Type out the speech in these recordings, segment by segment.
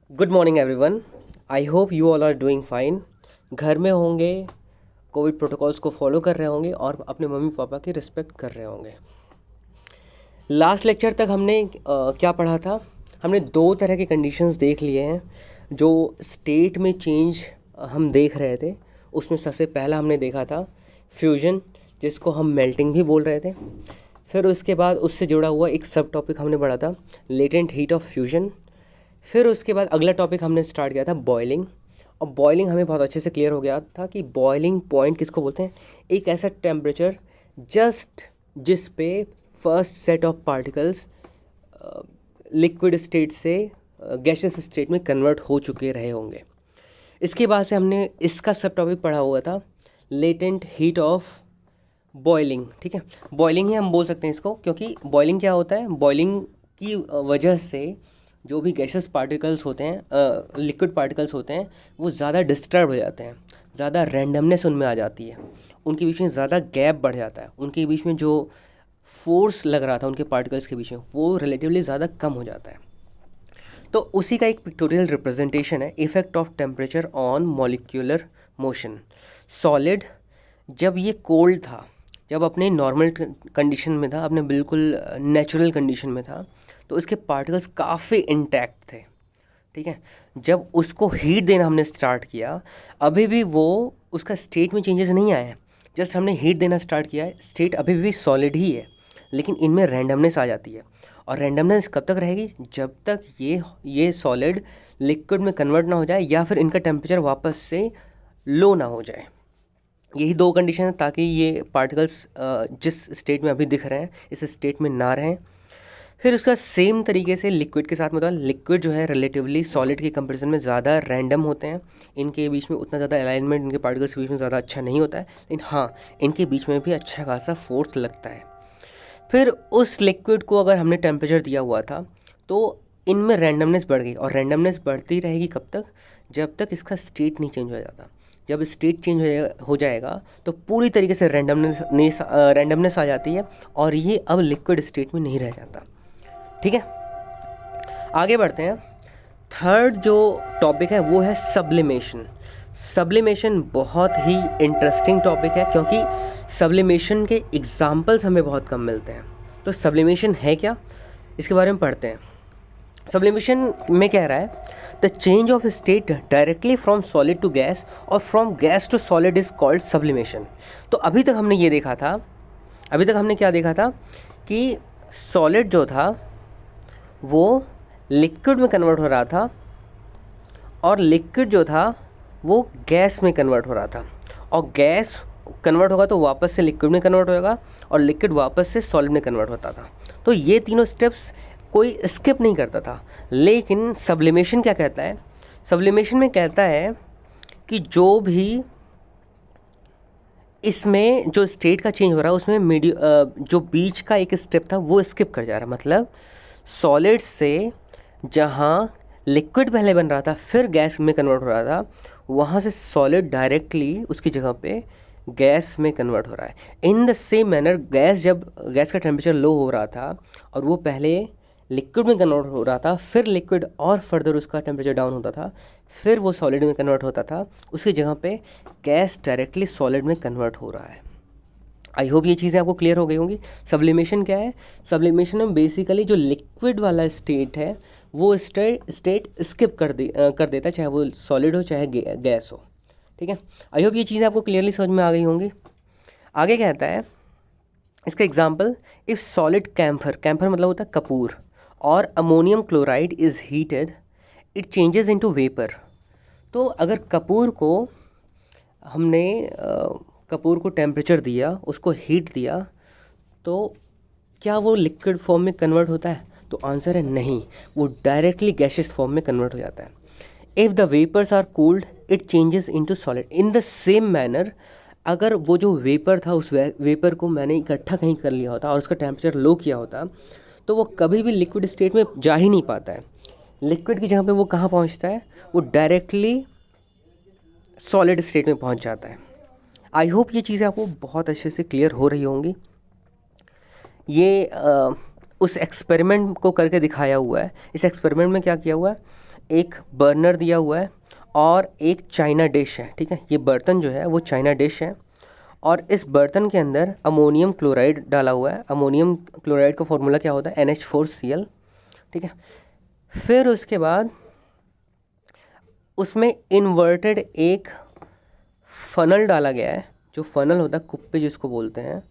Good morning everyone. I hope you all are doing fine. घर में होंगे, Covid protocols को फॉलो कर रहे होंगे और अपने मम्मी पापा की रिस्पेक्ट कर रहे होंगे। लास्ट लेक्चर तक हमने क्या पढ़ा था? हमने दो तरह के कंडीशंस देख लिए हैं जो स्टेट में चेंज हम देख रहे थे। उसमें सबसे पहला हमने देखा था फ्यूजन, जिसको हम मेल्टिंग भी बोल रहे थे। फिर उसके बाद उससे जुड़ा हुआ एक सब टॉपिक हमने पढ़ा था लेटेंट हीट ऑफ फ्यूजन। फिर उसके बाद अगला टॉपिक हमने स्टार्ट किया था बॉइलिंग। और बॉइलिंग हमें बहुत अच्छे से क्लियर हो गया था कि बॉइलिंग पॉइंट किसको बोलते हैं? एक ऐसा टेम्परेचर जस्ट जिस पे first set of particles liquid state से गैसियस स्टेट में कन्वर्ट हो चुके रहे होंगे। इसके बाद से हमने इसका सब टॉपिक पढ़ा हुआ था लेटेंट हीट ऑफ बॉइलिंग। ठीक है, बॉइलिंग ही हम बोल सकते हैं इसको, क्योंकि बॉइलिंग क्या होता है? बॉइलिंग की वजह से जो भी गैसेस पार्टिकल्स होते हैं, लिक्विड पार्टिकल्स होते हैं, वो ज़्यादा डिस्टर्ब हो जाते हैं, ज़्यादा रैंडमनेस उनमें आ जाती है, उनके बीच में ज़्यादा गैप बढ़ जाता है, उनके बीच में जो फोर्स लग रहा था उनके पार्टिकल्स के बीच में वो रिलेटिवली ज़्यादा कम हो जाता है। तो उसी का एक पिक्टोरियल रिप्रेजेंटेशन है effect of temperature on molecular motion. Solid जब ये कोल्ड था, जब अपने नॉर्मल कंडीशन में था, अपने बिल्कुल नेचुरल कंडीशन में था, तो इसके पार्टिकल्स काफ़ी इंटैक्ट थे। ठीक है, जब उसको हीट देना हमने स्टार्ट किया, अभी भी वो उसका स्टेट में चेंजेस नहीं आए हैं। जस्ट हमने हीट देना स्टार्ट किया है, स्टेट अभी भी सॉलिड ही है, लेकिन इनमें रैंडमनेस आ जाती है। और रैंडमनेस कब तक रहेगी? जब तक ये सॉलिड लिक्विड में कन्वर्ट ना हो जाए या फिर इनका टेम्परेचर वापस से लो ना हो जाए। यही दो कंडीशन है ताकि ये पार्टिकल्स जिस स्टेट में अभी दिख रहे हैं इस स्टेट में ना रहें। फिर उसका सेम तरीके से लिक्विड के साथ में, लिक्विड जो है रिलेटिवली सॉलिड के कंपैरिजन में ज़्यादा रैंडम होते हैं, इनके बीच में उतना ज़्यादा अलाइनमेंट इनके पार्टिकल्स के बीच में ज़्यादा अच्छा नहीं होता है, लेकिन हाँ इनके बीच में भी अच्छा खासा फोर्स लगता है। फिर उस लिक्विड को अगर हमने टेम्परेचर दिया हुआ था तो इनमें रैंडमनेस बढ़ गई, और रैंडमनेस बढ़ती रहेगी कब तक? जब तक इसका स्टेट नहीं चेंज हो जाता। जब स्टेट चेंज हो जाएगा तो पूरी तरीके से रैंडमनेस आ जाती है और ये अब लिक्विड स्टेट में नहीं रह जाता। ठीक है, आगे बढ़ते हैं। थर्ड जो टॉपिक है वो है सब्लिमेशन। सब्लिमेशन बहुत ही इंटरेस्टिंग टॉपिक है क्योंकि सब्लिमेशन के एग्जाम्पल्स हमें बहुत कम मिलते हैं। तो सब्लिमेशन है क्या, इसके बारे में पढ़ते हैं। सब्लिमेशन में कह रहा है the change of state directly from solid to gas और from gas to solid is called sublimation. तो अभी तक हमने ये देखा था, अभी तक हमने क्या देखा था कि सॉलिड जो था वो लिक्विड में कन्वर्ट हो रहा था और लिक्विड जो था वो गैस में कन्वर्ट हो रहा था, और गैस कन्वर्ट होगा तो वापस से लिक्विड में कन्वर्ट होगा और लिक्विड वापस से सॉलिड में कन्वर्ट होता था। तो ये तीनों स्टेप्स कोई स्किप नहीं करता था। लेकिन सब्लिमेशन क्या कहता है? सब्लिमेशन में कहता है कि जो भी इसमें जो स्टेट का चेंज हो रहा है उसमें जो बीच का एक स्टेप था वो स्किप कर जा रहा है। मतलब सॉलिड से जहाँ लिक्विड पहले बन रहा था फिर गैस में कन्वर्ट हो रहा था, वहाँ से सॉलिड डायरेक्टली उसकी जगह पे गैस में कन्वर्ट हो रहा है। इन द सेम मैनर जब गैस का टेम्परेचर लो हो रहा था और वो पहले लिक्विड में कन्वर्ट हो रहा था, फिर लिक्विड और फर्दर उसका टेम्परेचर डाउन होता था, फिर वो सॉलिड में कन्वर्ट होता था, उसकी जगह पे गैस डायरेक्टली सॉलिड में कन्वर्ट हो रहा है। आई होप ये चीज़ें आपको क्लियर हो गई होंगी। सब्लिमेशन क्या है? सब्लिमेशन में बेसिकली जो लिक्विड वाला स्टेट है वो स्टेट स्किप कर देता है, चाहे वो सॉलिड हो चाहे गैस हो। ठीक है, आई होप ये चीज़ें आपको क्लियरली समझ में आ गई होंगी। आगे कहता है इसका एग्जाम्पल, इफ़ सॉलिड कैम्फर मतलब होता है कपूर, और ammonium chloride is heated it changes into vapour. तो अगर कपूर को टेम्परेचर दिया, उसको हीट दिया, तो क्या वो लिक्विड फॉर्म में कन्वर्ट होता है? तो आंसर है नहीं, वो डायरेक्टली गैसियस फॉर्म में कन्वर्ट हो जाता है। If the vapours are cooled it changes into solid. In the same manner अगर वो जो वेपर था उस वेपर को मैंने इकट्ठा कहीं कर लिया होता और उसका टेम्परेचर लो किया होता तो वो कभी भी लिक्विड स्टेट में जा ही नहीं पाता है। लिक्विड की जगह पे वो कहाँ पहुँचता है? वो डायरेक्टली सॉलिड स्टेट में पहुँच जाता है। आई होप ये चीज़ें आपको बहुत अच्छे से क्लियर हो रही होंगी। ये उस एक्सपेरिमेंट को करके दिखाया हुआ है। इस एक्सपेरिमेंट में क्या किया हुआ है? एक बर्नर दिया हुआ है और एक चाइना डिश है, ठीक है। ये बर्तन जो है वो चाइना डिश है और इस बर्तन के अंदर अमोनियम क्लोराइड डाला हुआ है। अमोनियम क्लोराइड का फॉर्मूला क्या होता है? NH4Cl, ठीक है। फिर उसके बाद उसमें इन्वर्टेड एक फनल डाला गया है। जो फनल होता है, कुप्पी जिसको बोलते हैं,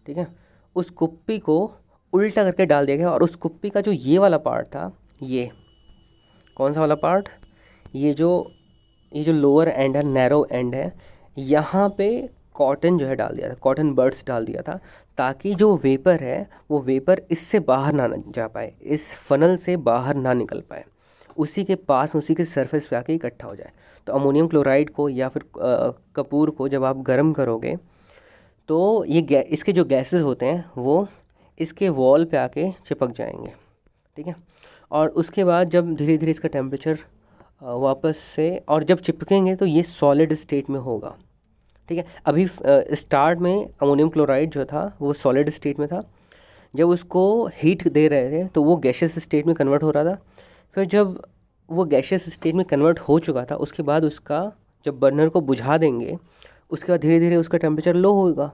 ठीक है, उस कुप्पी को उल्टा करके डाल दिया गया और उस कुप्पी का जो ये वाला पार्ट था, ये कौन सा वाला पार्ट, ये जो लोअर एंड है, नैरो एंड है, यहाँ पे कॉटन जो है डाल दिया था, कॉटन बर्ड्स डाल दिया था, ताकि जो वेपर है वो वेपर इससे बाहर ना जा पाए, इस फनल से बाहर ना निकल पाए, उसी के पास, उसी के सरफेस पे आके इकट्ठा हो जाए। तो अमोनियम क्लोराइड को या फिर कपूर को जब आप गर्म करोगे तो ये इसके जो गैसेस होते हैं वो इसके वॉल पे आके चिपक जाएंगे, ठीक है। और उसके बाद जब धीरे धीरे इसका टेम्परेचर वापस से, और जब चिपकेंगे तो ये सॉलिड स्टेट में होगा, ठीक है। अभी स्टार्ट में अमोनियम क्लोराइड जो था वो सॉलिड स्टेट में था, जब उसको हीट दे रहे थे तो वो गैशियस स्टेट में कन्वर्ट हो रहा था। फिर जब वो गैशियस स्टेट में कन्वर्ट हो चुका था, उसके बाद उसका जब बर्नर को बुझा देंगे, उसके बाद धीरे धीरे उसका टेम्परेचर लो होगा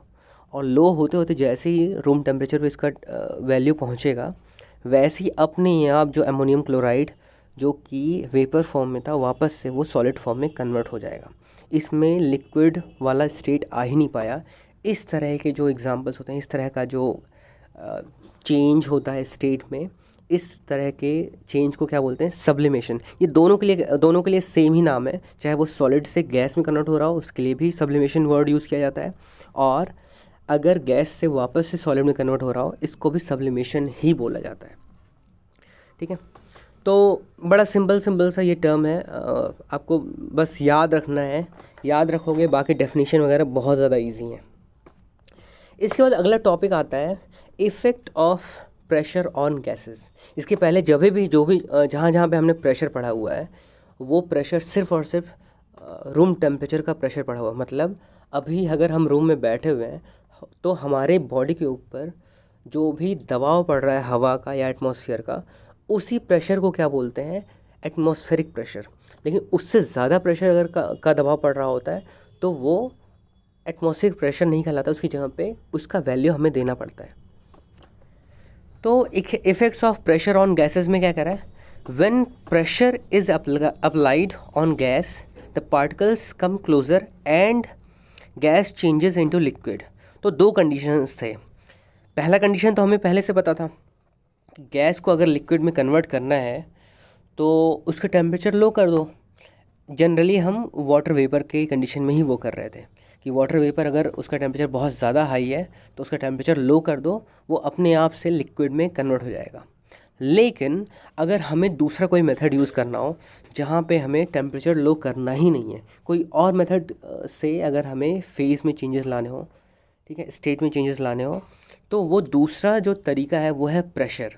और लो होते होते जैसे ही रूम टेम्परेचर पे इसका वैल्यू पहुंचेगा, वैसे ही अपने आप जो अमोनियम क्लोराइड जो कि वेपर फॉर्म में था वापस से वो सॉलिड फॉर्म में कन्वर्ट हो जाएगा। इसमें लिक्विड वाला स्टेट आ ही नहीं पाया। इस तरह के जो एग्जांपल्स होते हैं, इस तरह का जो चेंज होता है स्टेट में, इस तरह के चेंज को क्या बोलते हैं? सब्लिमेशन। ये दोनों के लिए सेम ही नाम है। चाहे वो सॉलिड से गैस में कन्वर्ट हो रहा हो, उसके लिए भी सब्लिमेशन वर्ड यूज़ किया जाता है, और अगर गैस से वापस से सॉलिड में कन्वर्ट हो रहा हो, इसको भी सब्लिमेशन ही बोला जाता है, ठीक है। तो बड़ा सिंपल सा ये टर्म है, आपको बस याद रखना है। याद रखोगे बाकी डेफिनेशन वगैरह बहुत ज़्यादा इजी है। इसके बाद अगला टॉपिक आता है effect of pressure on gases. इसके पहले जो भी जहाँ पे हमने प्रेशर पढ़ा हुआ है, वो प्रेशर सिर्फ और सिर्फ रूम टेम्परेचर का प्रेशर पढ़ा हुआ है। मतलब अभी अगर हम रूम में बैठे हुए हैं तो हमारे बॉडी के ऊपर जो भी दबाव पड़ रहा है हवा का या एटमॉस्फेयर का, उसी प्रेशर को क्या बोलते हैं? Atmospheric pressure. लेकिन उससे ज़्यादा प्रेशर अगर का दबाव पड़ रहा होता है तो वो एटमॉस्फेरिक प्रेशर नहीं कहलाता, उसकी जगह पे उसका वैल्यू हमें देना पड़ता है। तो effects of pressure on gases में क्या कह रहा है? When pressure is applied on gas the particles come closer and gas changes into liquid. तो दो कंडीशंस थे। पहला कंडीशन तो हमें पहले से पता था कि गैस को अगर लिक्विड में कन्वर्ट करना है तो उसका टेम्परेचर लो कर दो। जनरली हम वाटर वेपर के कंडीशन में ही वो कर रहे थे कि वाटर वेपर अगर उसका टेम्परेचर बहुत ज़्यादा हाई है तो उसका टेम्परेचर लो कर दो, वो अपने आप से लिक्विड में कन्वर्ट हो जाएगा। लेकिन अगर हमें दूसरा कोई मेथड यूज़ करना हो जहाँ पे हमें टेम्परेचर लो करना ही नहीं है, कोई और मेथड से अगर हमें फेज़ में चेंजेस लाने हो, ठीक है, स्टेट में चेंजेस लाने हो, तो वो दूसरा जो तरीका है वो है प्रेशर।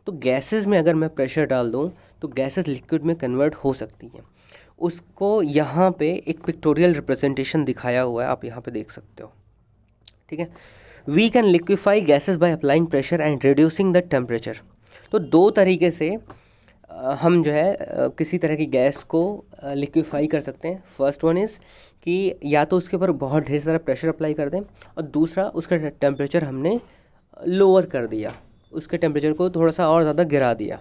तो गैसेस में अगर मैं प्रेशर डाल दूँ तो गैसेस लिक्विड में कन्वर्ट हो सकती हैं। उसको यहाँ पे एक पिक्टोरियल रिप्रेजेंटेशन दिखाया हुआ है, आप यहाँ पे देख सकते हो, ठीक है। We can liquify gases by applying pressure and reducing the temperature. तो दो तरीके से हम जो है किसी तरह की गैस को लिक्विफाई कर सकते हैं। फर्स्ट वन इज़ कि या तो उसके ऊपर बहुत ढेर सारा प्रेशर अप्लाई कर दें, और दूसरा उसका टेम्परेचर हमने लोअर कर दिया, उसके टेम्परेचर को थोड़ा सा और ज़्यादा गिरा दिया।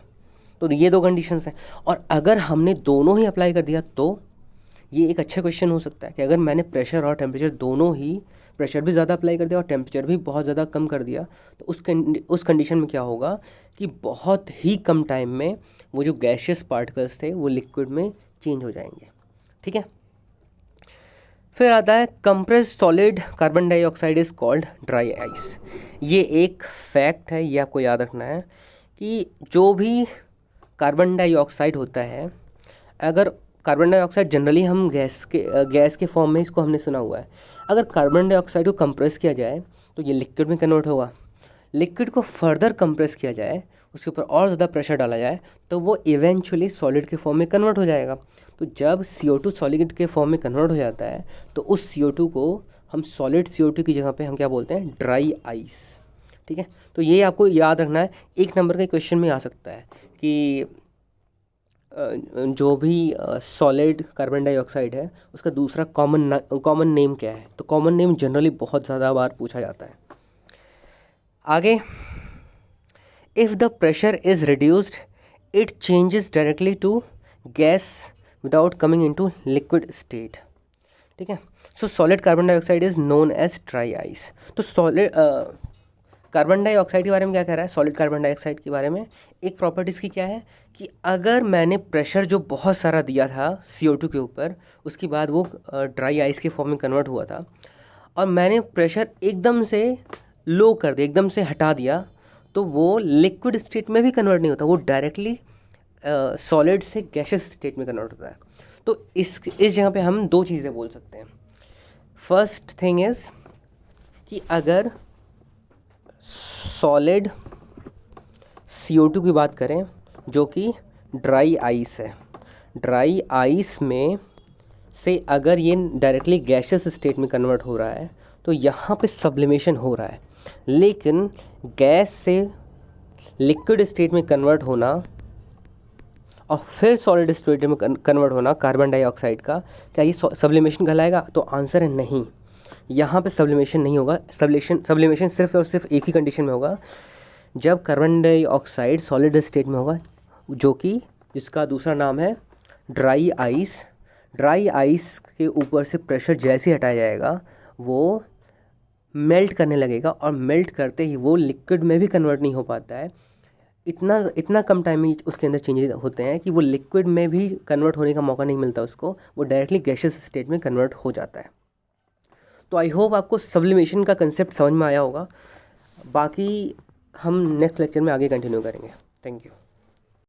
तो ये दो कंडीशंस हैं। और अगर हमने दोनों ही अप्लाई कर दिया तो ये एक अच्छा क्वेश्चन हो सकता है कि अगर मैंने प्रेशर और टेम्परेचर दोनों ही, प्रेशर भी ज़्यादा अप्लाई कर दिया और टेम्परेचर भी बहुत ज़्यादा कम कर दिया, तो उस कंडीशन में क्या होगा कि बहुत ही कम टाइम में वो जो गैशियस पार्टिकल्स थे वो लिक्विड में चेंज हो जाएंगे, ठीक है। फिर आता है compressed solid carbon dioxide is called dry ice. ये एक फैक्ट है, ये आपको याद रखना है कि जो भी कार्बन डाइऑक्साइड होता है, अगर कार्बन डाइऑक्साइड जनरली हम गैस के फॉर्म में इसको हमने सुना हुआ है, अगर कार्बन डाइऑक्साइड को कंप्रेस किया जाए तो ये लिक्विड में कन्वर्ट होगा। लिक्विड को फर्दर कंप्रेस किया जाए, उसके ऊपर और ज़्यादा प्रेशर डाला जाए, तो वो इवेंचुअली सॉलिड के फॉर्म में कन्वर्ट हो जाएगा। तो जब CO2 सॉलिड के फॉर्म में कन्वर्ट हो जाता है तो उस CO2 को हम सॉलिड CO2 की जगह पे हम क्या बोलते हैं? ड्राई आइस, ठीक है। तो ये आपको याद रखना है। एक नंबर के क्वेश्चन में आ सकता है कि जो भी सॉलिड कार्बन डाइऑक्साइड है उसका दूसरा कॉमन नेम क्या है, तो कॉमन नेम जनरली बहुत ज़्यादा बार पूछा जाता है। आगे, if the pressure is reduced it changes directly to gas without coming into liquid state. ठीक है, so solid carbon dioxide is known as dry ice. तो सॉलिड कार्बन डाइऑक्साइड के बारे में क्या कह रहा है, सॉलिड कार्बन डाइऑक्साइड के बारे में एक प्रॉपर्टीज़ की क्या है कि अगर मैंने प्रेशर जो बहुत सारा दिया था CO2 के ऊपर, उसके बाद वो ड्राई आइस के फॉर्म में कन्वर्ट हुआ था, और मैंने प्रेशर एकदम से लो कर दिया, एकदम से हटा दिया, तो वो लिक्विड स्टेट में भी कन्वर्ट नहीं होता, वो डायरेक्टली सॉलिड से गैसेस स्टेट में कन्वर्ट होता है। तो इस जगह पे हम दो चीज़ें बोल सकते हैं। फर्स्ट थिंग इज़ कि अगर सॉलिड CO2 की बात करें जो कि ड्राई आइस है, ड्राई आइस में से अगर ये डायरेक्टली गैसेस स्टेट में कन्वर्ट हो रहा है तो यहाँ पे सब्लिमेशन हो रहा है, लेकिन गैस से लिक्विड स्टेट में कन्वर्ट होना और फिर सॉलिड स्टेट में कन्वर्ट होना कार्बन डाइऑक्साइड का, क्या ये सब्लिमेशन कहलाएगा? तो आंसर है नहीं, यहाँ पे सब्लिमेशन नहीं होगा। सब्लिमेशन सिर्फ और सिर्फ एक ही कंडीशन में होगा, जब कार्बन डाइऑक्साइड सॉलिड स्टेट में होगा, जो कि जिसका दूसरा नाम है ड्राई आइस। ड्राई आइस के ऊपर से प्रेशर जैसे ही हटाया जाएगा वो मेल्ट करने लगेगा, और मेल्ट करते ही वो लिक्विड में भी कन्वर्ट नहीं हो पाता है। इतना कम टाइम में उसके अंदर चेंजेस होते हैं कि वो लिक्विड में भी कन्वर्ट होने का मौका नहीं मिलता उसको, वो डायरेक्टली गैसेस स्टेट में कन्वर्ट हो जाता है। तो आई होप आपको सब्लिमेशन का कंसेप्ट समझ में आया होगा। बाकी हम नेक्स्ट लेक्चर में आगे कंटिन्यू करेंगे। Thank you.